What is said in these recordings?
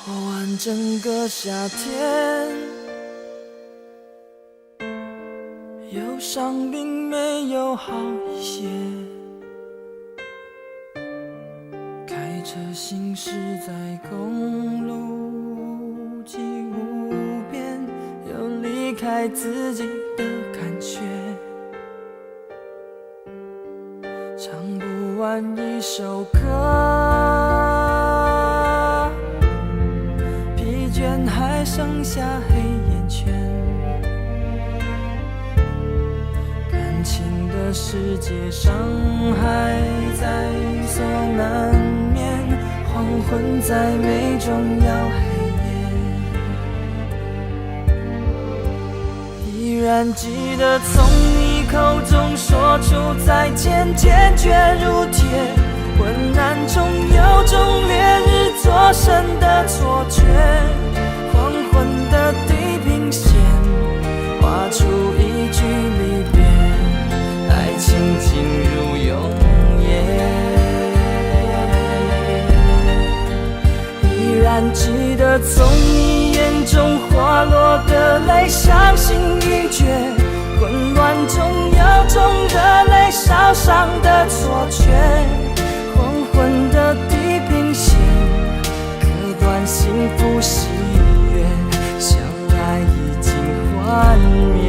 过完整个夏天，忧伤并没有好一些。开车行驶在公路际无边，有离开自己的感觉，唱不完一首歌，疲倦还剩下黑眼圈，感情的世界伤害在所难免，黄昏再美终要黑夜。依然记得从你口中说出再见，坚决如铁，昏暗中有种烈日灼身的错觉，黄昏的地平线画出一句离别，爱情进入永夜。依然记得从你眼中滑落的泪，伤心欲绝，混乱中有种热泪烧伤的错觉，黄昏的地平线割断幸福喜悦，相爱已经幻灭。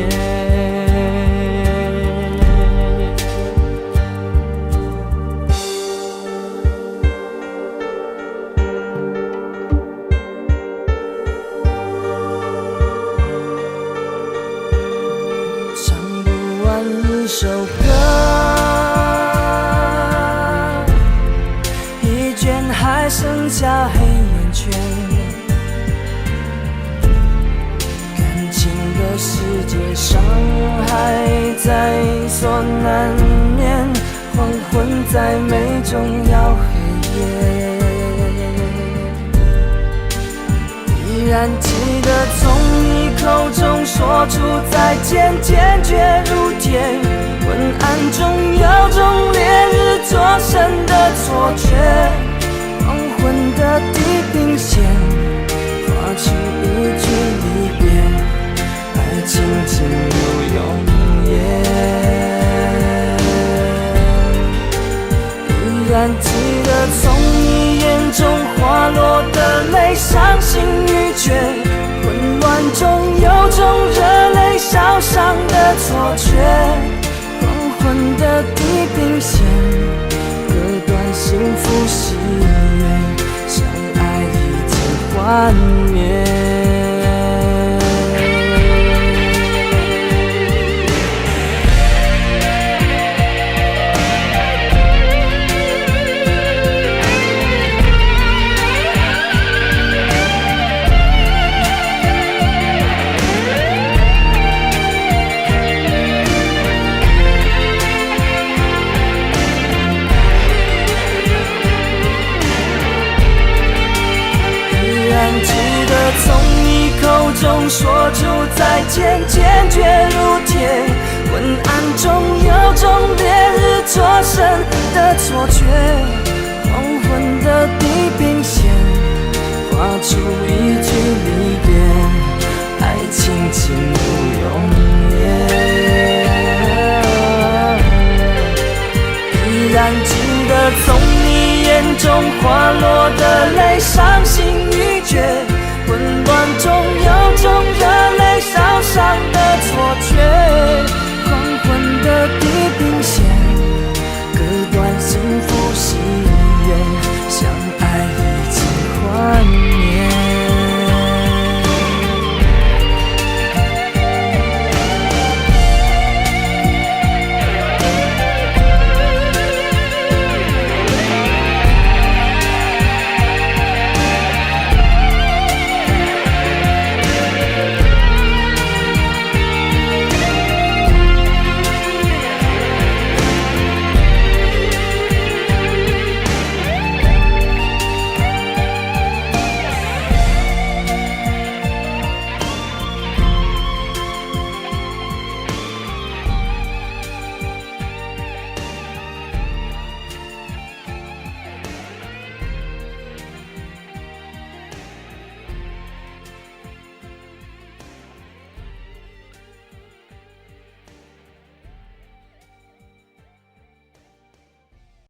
唱不完一首歌，疲倦还剩下黑眼圈，感情的世界伤害在所难免，黄昏再美终要黑夜。依然记得从你口中说出再见，坚决如铁，昏暗中有种烈日灼身的错觉，黄昏的地平线画出一句离别，爱情进入永夜。依然记得从你眼中滑落的泪，伤心欲绝，混乱中有种热泪烧伤的错觉，黄昏的地平线割断幸福喜悦，相爱已经幻灭。从你口中说出再见，坚决如铁，昏暗中有种烈日灼身的错觉，黄昏的地平线画出一句离别，爱情进入永夜。依然记得从你眼中滑落的泪，伤心